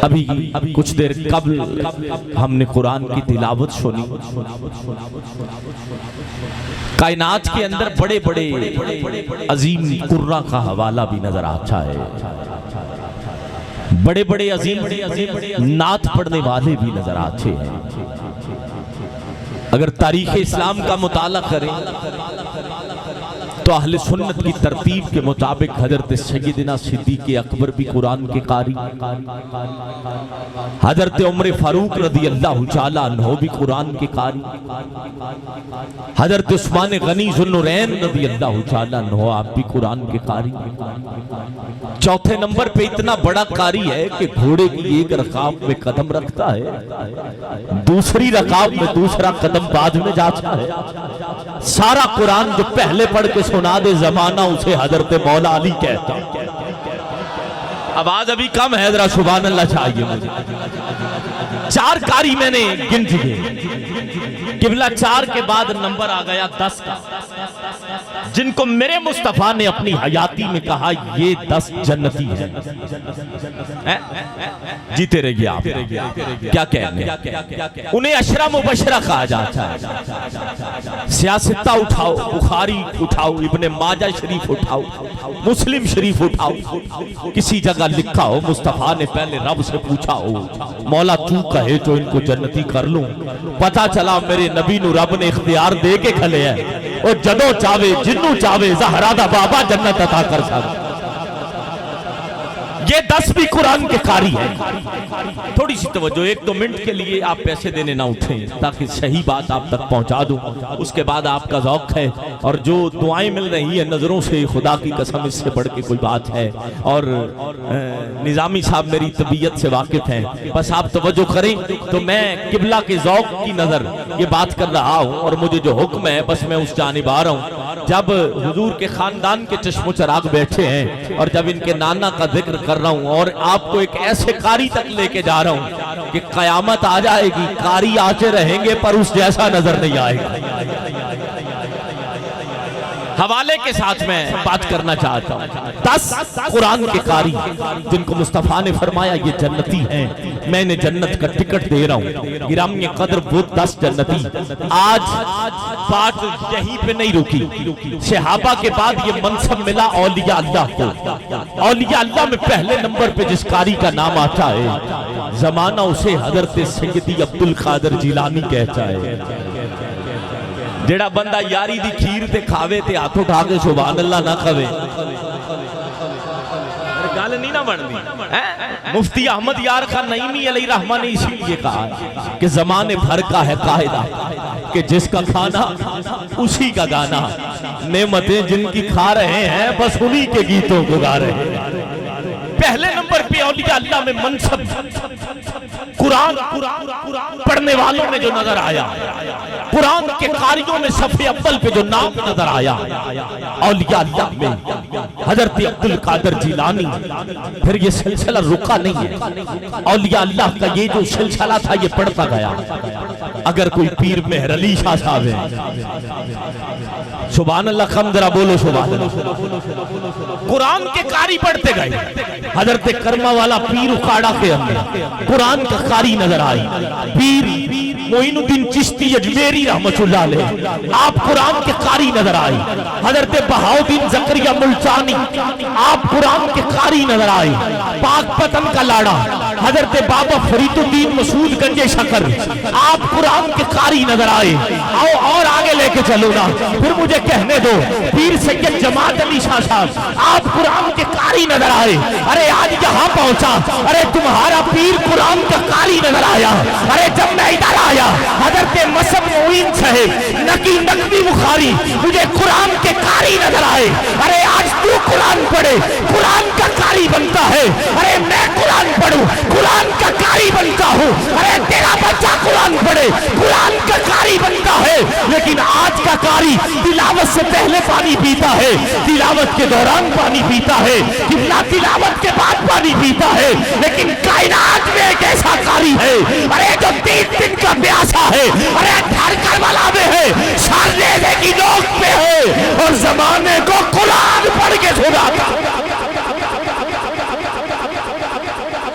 ابھی کچھ دیر قبل ہم نے قرآن کی تلاوت سنی. کائنات کے اندر بڑے بڑے عظیم قرہ کا حوالہ بھی نظر آتا ہے. بڑے بڑے عظیم نعت پڑھنے والے بھی نظر آتے ہیں. اگر تاریخ اسلام کا مطالعہ کریں تو اہل سنت کی ترتیب کے مطابق حضرت سیدنا صدیق اکبر بھی قرآن کے قاری، حضرت عمر فاروق رضی اللہ تعالیٰ عنہ بھی قرآن کے قاری، حضرت عثمان غنی ذو النورین رضی اللہ تعالیٰ عنہ آپ بھی قرآن کے قاری. چوتھے نمبر پہ اتنا بڑا قاری ہے کہ گھوڑے کی ایک رکاب میں قدم رکھتا ہے، دوسری رکاب میں دوسرا قدم بعد میں جاتا ہے. سارا قرآن جو پہلے پڑھ کے سنا دے زمانہ اسے حضرت مولا علی کہتا. آواز ابھی کم ہے، ذرا سبحان اللہ چاہیے مجھے. 4 قاری میں نے گن دیے. قبلہ 4 کے بعد نمبر آ گیا 10 کا، جن کو میرے مصطفیٰ نے اپنی حیاتی میں کہا یہ 10 جنتی ہیں. جیتے رہیے آپ، کیا کہنے انہیں عشرہ مبشرہ کہا جاتا ہے. سیاستہ اٹھاؤ، بخاری اٹھاؤ، ابن ماجہ شریف اٹھاؤ، مسلم شریف اٹھاؤ، کسی جگہ لکھا ہو مصطفیٰ نے پہلے رب سے پوچھا ہو مولا تو کہے تو ان کو جنتی کر لوں. پتہ چلا میرے نبی نو رب نے اختیار دے کے کھلے ہیں اور جدو چاہے جنو چاہے زہرا دا بابا جنت عطا کر سکتا. یہ 10 بھی قرآن کے قاری ہیں. تھوڑی سی توجہ، 1-2 منٹ کے لیے آپ پیسے دینے نہ اٹھیں تاکہ صحیح بات آپ تک پہنچا دوں. اس کے بعد آپ کا ذوق ہے اور جو دعائیں مل رہی ہیں نظروں سے، خدا کی قسم اس سے بڑھ کے کوئی بات ہے. اور نظامی صاحب میری طبیعت سے واقف ہیں، بس آپ توجہ کریں تو میں قبلہ کے ذوق کی نظر یہ بات کر رہا ہوں اور مجھے جو حکم ہے بس میں اس جانب آ رہا ہوں. جب حضور کے خاندان کے چشم و چراغ بیٹھے ہیں اور جب ان کے نانا کا ذکر کر رہا ہوں اور آپ کو ایک ایسے قاری تک لے کے جا رہا ہوں کہ قیامت آ جائے گی، قاری آتے رہیں گے پر اس جیسا نظر نہیں آئے گا. حوالے کے ساتھ میں بات کرنا چاہتا ہوں. 10 قرآن کے قاری جن کو مصطفیٰ نے فرمایا یہ جنتی ہیں، میں نے جنت کا ٹکٹ دے رہا ہوں. گرامی قدر وہ 10 جنتی. آج بات یہیں پہ نہیں رکی. صحابہ کے بعد یہ منصب ملا اولیاء اللہ کو. اولیاء اللہ میں پہلے نمبر پہ جس قاری کا نام آتا ہے زمانہ اسے حضرت سیدی عبدالقادر جیلانی کہتا ہے. جیڑا بندہ یاری دی کھیر تے کھاوے تے ہاتھ اٹھا کے سبحان اللہ نہ کھوے، گال نہیں نہ بن دی. مفتی احمد یار خان نعیمی علیہ رحمہ نے اسی لیے کہا کہ زمانے بھر کا ہے قاعدہ کہ جس کا کھانا اسی کا گانا. نعمتیں جن کی کھا رہے ہیں بس انہی کے گیتوں کو گا رہے ہیں. پہلے نمبر پہ اولیاء اللہ میں منصب قرآن پڑھنے والوں میں جو نظر آیا، قرآن کے قاریوں میں صف اول پہ جو نام نظر آیا اولیاء اللہ میں حضرت عبدالقادر جیلانی. پھر یہ سلسلہ رکا نہیں ہے. اولیاء اللہ کا یہ جو سلسلہ تھا یہ پڑھتا گیا. اگر کوئی پیر مہر علی شاہ صاحب ہے، سبحان اللہ کم ذرا بولو سبحان اللہ. قرآن کے قاری پڑھتے گئے. حضرت کرما والا پیر اکھاڑا کے اندر قرآن کا قاری نظر آئی. پیر معین الدین چشتی اجمیری رحمت اللہ علیہ آپ قرآن کے قاری نظر آئی. حضرت بہاؤدین زکریا ملتانی آپ قرآن کے قاری نظر آئی. پاک پتن کا لاڑا حضرت بابا فرید الدین مسعود گنج شکر آپ قرآن کے قاری نظر آئے. آؤ اور آگے لے کے چلو نا، پھر مجھے کہنے دو. پیر سید جماعت علی شاہ صاحب آپ قرآن کے قاری نظر آئے. ارے آج یہاں پہنچا، ارے تمہارا پیر قرآن کا قاری نظر آیا. ارے جب میں ادھر آیا حضرت مصعب معین صاحب نقی نقوی بخاری مجھے قرآن کے قاری نظر آئے. ارے آج تو قرآن پڑھے قرآن کا قاری بنتا ہے. ارے میں قرآن پڑھوں قرآن کا قاری بنتا ہوں. ارے تیرا بچہ قرآن پڑھے قرآن کا قاری بنتا ہے. لیکن آج کا قاری تلاوت سے پہلے پانی پیتا ہے، تلاوت کے دوران پانی پیتا ہے، تلاوت کے بعد پانی پیتا ہے. لیکن کائنات میں ایک ایسا قاری ہے ارے جو 3 دن کا پیاسا ہے. ارے دھر کربلا میں ہے، شارلیزے کی نوک پہ ہے اور زمانے کو قرآن پڑھ کے سناتا.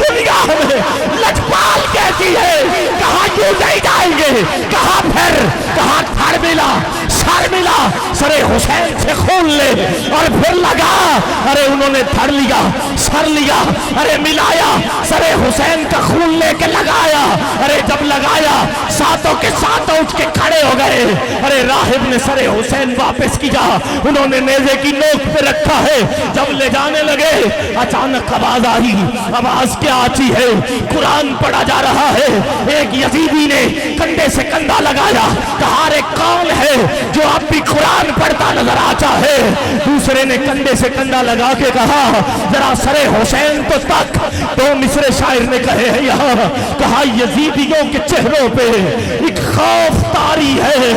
دنیا میں لجپال کہتی ہے کہاں کیوں نہیں جائیں گے، کہاں پھر، کہاں تھر ملا، سر ملا، سر حسین سے خون لے اور پھر لگا، ارے انہوں نے تھر لیا، سر لیا، ارے ملایا، سر حسین کا خون لے کے لگایا، ارے جب لگایا ساتوں کے ساتوں اٹھ کے کھڑے ہو گئے، ارے راہب نے سر حسین واپس کیا، انہوں نے نیزے کی نوک پہ رکھا ہے، جب لے جانے لگے اچانک آواز آئی، آواز کیا آتی ہے، قرآن پڑھا جا رہا ہے، ایک یزیدی نے کندھے سے کندھا لگایا، کہا رے کون ہے جو اب بھی قرآن پڑھتا نظر آتا ہے، دوسرے نے کندھے سے کندھا لگا کے کہا ذرا سر حسین تو تک، دو مصرے شاعر نے کہے ہیں یہاں، کہا یزیدیوں کے چہروں پہ ایک خوف طاری ہے،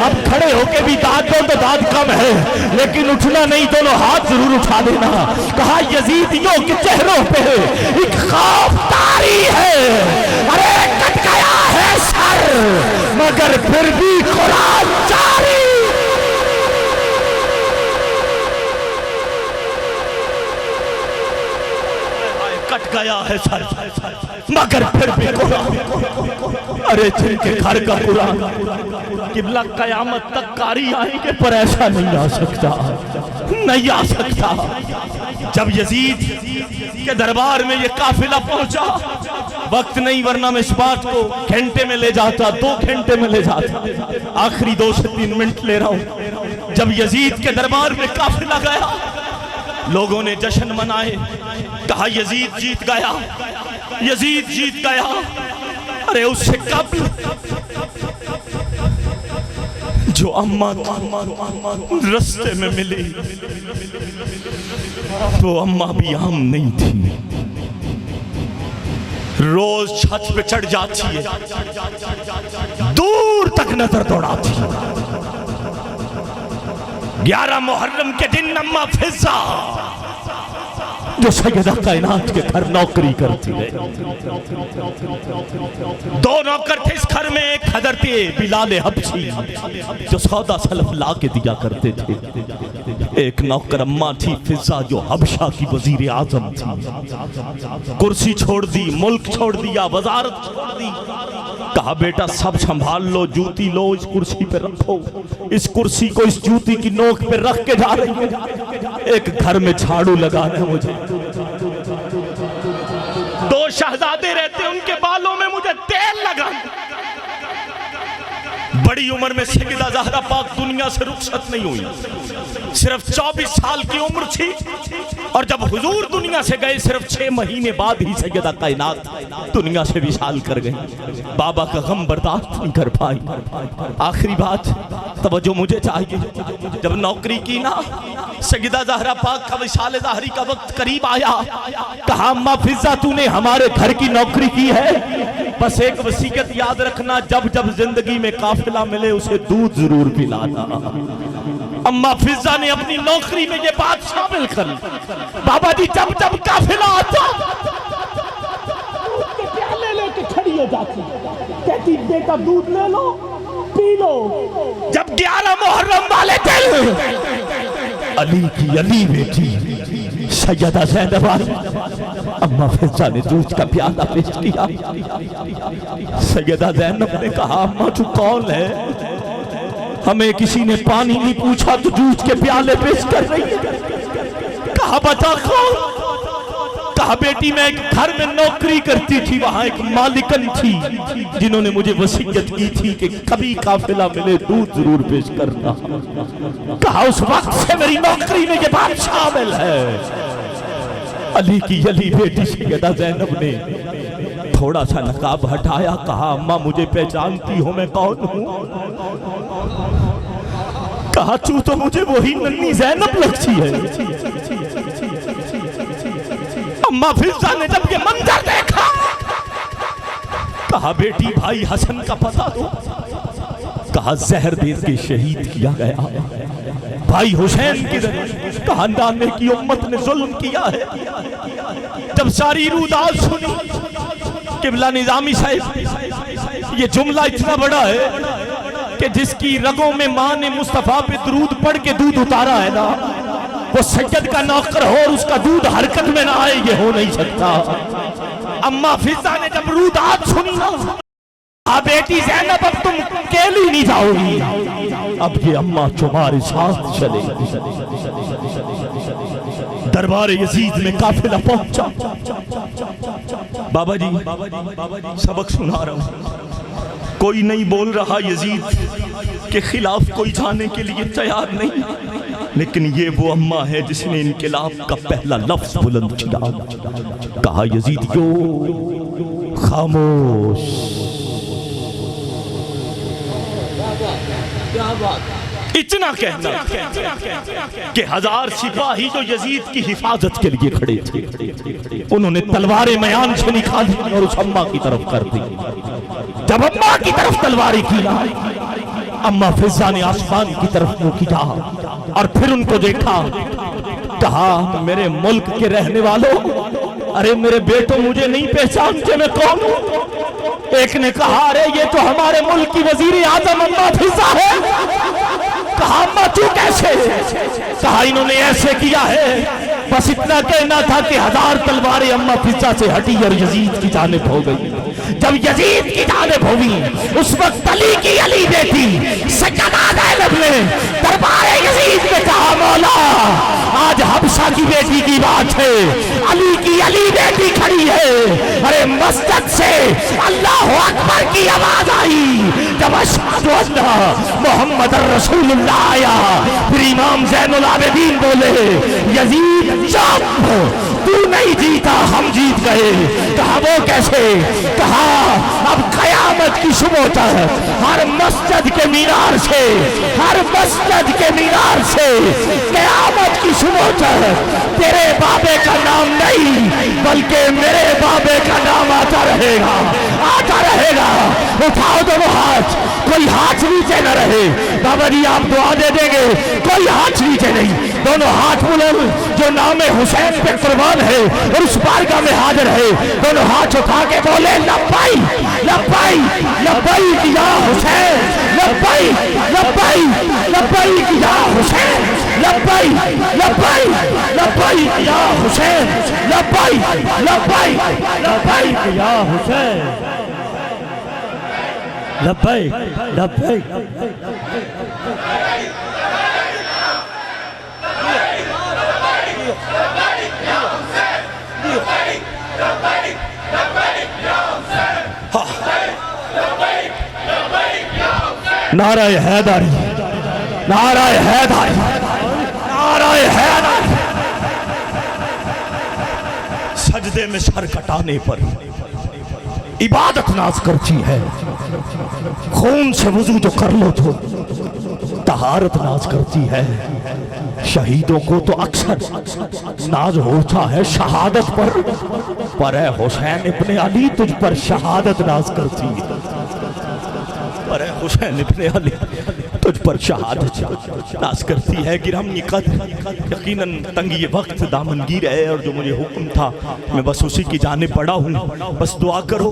اب کھڑے ہو کے بھی داد دو تو داد کم ہے لیکن اٹھنا نہیں، دونوں ہاتھ ضرور اٹھا دینا، کہا یزیدیوں کے چہروں پہ ایک خوف طاری ہے، ارے کٹ گیا ہے سر مگر پھر بھی قرآن جاری، کٹ گیا ہے سر مگر پھر بھی قرآن، ارے جن کے گھر کا قرآن قبلہ قیامت تک کاری آئیں گے پر ایسا نہیں آ سکتا، نہیں آ سکتا۔ جب یزید کے دربار میں یہ قافلہ پہنچا، وقت نہیں ورنہ میں اس بات کو گھنٹے میں لے جاتا، 2 گھنٹے میں لے جاتا، آخری 2 سے 3 منٹ لے رہا ہوں۔ جب یزید کے دربار میں قافلہ گیا، لوگوں نے جشن منائے، کہا یزید جیت گیا، یزید جیت گیا، ارے اس سے قبل جو اماں رستے میں ملی وہ اماں بھی عام نہیں تھی، روز چھت پہ چڑھ جاتی ہے، دور تک نظر دوڑاتی ہے۔ 11 محرم کے دن اماں فضا جو سیدہ کائنات کے گھر نوکری کرتی ہے، 2 نوکر تھے اس گھر میں، ایک حضرت بلال حبشی جو سودا سلف لا کے دیا کرتے تھے، ایک نوکر اماں تھی فضا جو حبشہ کی وزیر اعظم تھی، کرسی چھوڑ دی، ملک چھوڑ دیا، وزارت چھوڑ دی، کہا بیٹا سب سنبھال لو، جوتی لو اس کرسی پہ رکھو، اس کرسی کو اس جوتی کی نوک پہ رکھ کے جا رہی ہے، ایک گھر میں جھاڑو لگانا ہے مجھے، 2 شہزادے رہتے ان کے بالوں میں مجھے تیل لگانا، بڑی عمر میں سیدہ زہرا پاک دنیا سے رخصت نہیں ہوئی، صرف 24 سال کی عمر تھی، اور جب حضور دنیا سے گئے صرف 6 مہینے بعد ہی سیدہ کائنات دنیا سے وصال کر گئے، بابا کا غم برداشت نہیں کر پائی۔ آخری بات توجہ مجھے چاہیے، جب نوکری کی نا سیدہ زہرا پاک کا وصال ظاہری کا وقت قریب آیا، کہا اماں فضا تو نے ہمارے گھر کی نوکری کی ہے، بس ایک وصیت یاد رکھنا، جب جب زندگی میں قافلہ ملے اسے دودھ ضرور پلانا۔ اماں فضا نے اپنی نوکری میں یہ بات شامل کر لی، بابا جی جب جب قافلہ آتا دودھ کے پیالے لے کے کھڑی ہو جاتی، کہتی بیٹا دودھ لے لو پی لو۔ جب 11 محرم والے دن علی کی علی بیٹی سیدہ زینب آئی، اماں فضا نے دودھ کا پیالہ پیش کیا، سیدہ زینب نے کہا اماں تو کون ہے، ہمیں کسی نے پانی نہیں پوچھا تو دودھ کے پیالے پیش کر رہی ہے، کہا بتا کون، کہا بیٹی میں ایک گھر میں نوکری کرتی تھی، وہاں ایک مالکن تھی جنہوں نے مجھے وصیت کی تھی کہ کبھی قافلہ ملے دودھ ضرور پیش کرنا، کہا اس وقت سے میری نوکری میں یہ بات شامل ہے۔ علی کی علی بیٹی سیدہ زینب نے تھوڑا سا نقاب ہٹایا، کہا اماں مجھے پہچانتی ہو میں کون ہوں، کہا تو مجھے وہی ننھی زینب لگتی ہے۔ اماں فضا نے جب یہ منظر دیکھا کہا بیٹی بھائی حسن کا پتہ دو، کہا زہر دے کے شہید کیا گیا، بھائی حسین کی خاندان نے کی امت نے ظلم کیا ہے۔ جب ساری روداد سنی قبلہ نظامی صاحب یہ جملہ اتنا بڑا ہے کہ جس کی رگوں میں ماں نے مصطفیٰ پہ درود پڑھ کے دودھ اتارا ہے نا، وہ سید کا نوکر ہو اور اس کا دودھ حرکت میں نہ آئے، یہ ہو نہیں سکتا۔ اما فضہ نے جب رودات سنی نا، بیٹی زینب اب تم کیلی نہیں جاؤ گی، اب یہ اماں تمہارے ساتھ چلے گی۔ دربار یزید میں قافلہ پہنچا، بابا جی سبق سنا رہا ہوں، کوئی نہیں بول رہا یزید کے خلاف، کوئی جانے کے لیے تیار نہیں، لیکن یہ وہ اماں ہے جس نے انقلاب کا پہلا لفظ بلند کیا، کہا یزید یو خاموش۔ اتنا کہنا کہ 1000 سپاہی جو یزید کی حفاظت کے لیے کھڑے تھے، انہوں نے تلواریں میان سے نکالی اور اس اماں کی طرف کر دی۔ جب اماں کی طرف تلواریں کی، اماں فضہ نے آسمان کی طرف منہ کیا اور پھر ان کو دیکھا، کہا میرے ملک کے رہنے والوں، ارے میرے بیٹوں مجھے نہیں پہچانتے میں کون ہوں؟ ایک نے کہا ارے یہ تو ہمارے ملک کی وزیر اعظم اماں فضہ ہے۔ کہا اماں تو کیسے؟ کہا انہوں نے ایسے کیا ہے، بس اتنا کہنا تھا کہ 1000 تلواریں اماں فضہ سے ہٹی اور یزید کی جانب ہو گئی۔ جب یزید کی جانب ہوئی اس وقت علی کی علی بیٹی سیدہ زینب نے دربار یزید میں کہا مولا آج حبشہ کی بیٹی کی بات ہے، علی کی علی بیٹی کھڑی ہے۔ ارے مسجد سے اللہ اکبر کی آواز آئی، جب اشہد ان محمد رسول اللہ آیا، پھر امام زین العابدین بولے یزید چپ، تو نہیں جیتا ہم جیت گئے۔ کہا وہ کیسے؟ کہا اب قیامت کی صبح تک ہر مسجد کے مینار سے، ہر مسجد کے مینار سے قیامت کی صبح تک تیرے بابے کا نام نہیں بلکہ میرے بابے کا نام آتا رہے گا، آتا رہے گا۔ اٹھاؤ دونوں ہاتھ، کوئی ہاتھ نیچے نہ رہے۔ بابا جی آپ دعا دے دیں گے، کوئی ہاتھ نیچے نہیں، دونوں ہاتھ بلند جو نام حسین پہ قربان ہے اور اس بارگاہ میں حاضر ہے، دونوں ہاتھ اٹھا کے بولے لبائی لبائی لبائی یا حسین، لبائی لبائی لبائی یا حسین، لبائی لبائی لبائی یا حسین، لبائی لبائی لبائی یا حسین، لبائی لبائی۔ نعرہ حیدری، نعرہ حیدری، نعرہ حیدری۔ سجدے میں سر کٹانے پر عبادت ناز کرتی ہے، خون سے وضو جو کر لو تو طہارت ناز کرتی ہے۔ شہیدوں کو تو اکثر ناز ہوتا ہے شہادت پر اے حسین ابن علی تجھ پر شہادت ناز کرتی ہے، پر اے حسین ابن علی تجھ پر شہادت ناز کرتی ہے۔ گرامی قدر، یقیناً تنگی وقت دامنگیر ہے اور جو مجھے حکم تھا میں بس اسی کی جانب پڑا ہوں۔ بس دعا کرو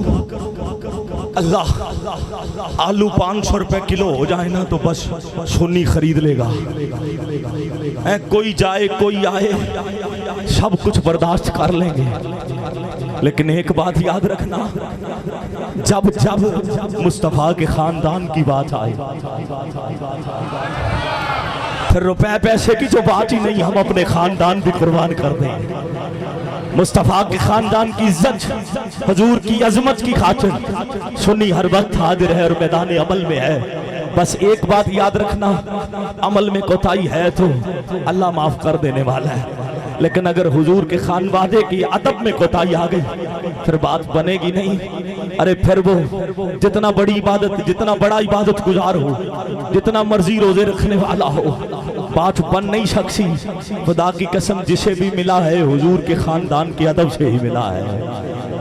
اللہ آلو 500 روپے کلو ہو جائے نا تو بس سنی خرید لے گا۔ کوئی جائے کوئی آئے سب کچھ برداشت کر لیں گے، لیکن ایک بات یاد رکھنا، جب جب مصطفیٰ کے خاندان کی بات آئے پھر روپے پیسے کی جو بات ہی نہیں، ہم اپنے خاندان بھی قربان کر دیں۔ مصطفیٰ کے خاندان کی عزت، حضور کی عظمت کی خاطر سنی ہر وقت حاضر ہے اور میدان عمل میں ہے۔ بس ایک بات یاد رکھنا، عمل میں کوتاہی ہے تو اللہ معاف کر دینے والا ہے، لیکن اگر حضور کے خانوادے کی ادب میں کوتاہی آ گئی پھر بات بنے گی نہیں۔ ارے پھر وہ جتنا بڑی عبادت، جتنا بڑا عبادت گزار ہو، جتنا مرضی روزے رکھنے والا ہو، بات بن نہیں سکتی۔ خدا کی قسم جسے بھی ملا ہے حضور کے خاندان کے ادب سے ہی ملا ہے۔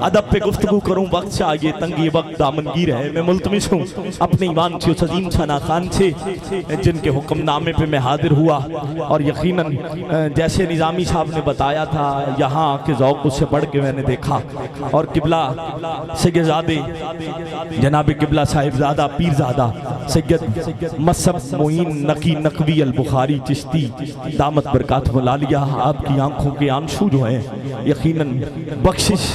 ادب پہ گفتگو کروں، وقت سے آگے تنگی وقت دامنگیر ہے۔ میں ملتمس ہوں اپنے ایمان سے اس عظیم ثنا خان سے جن کے حکم نامے پہ میں حاضر ہوا، اور یقیناً جیسے نظامی صاحب نے بتایا تھا یہاں کے ذوق اس سے بڑھ کے میں نے دیکھا، اور قبلہ سیدزادے جناب قبلہ صاحبزادہ پیرزادہ سید مصعب معین نقی نقوی البخاری چشتی دامت برکات ملالیہ، آپ کی آنکھوں کے آنسو جو ہیں یقیناً بخشش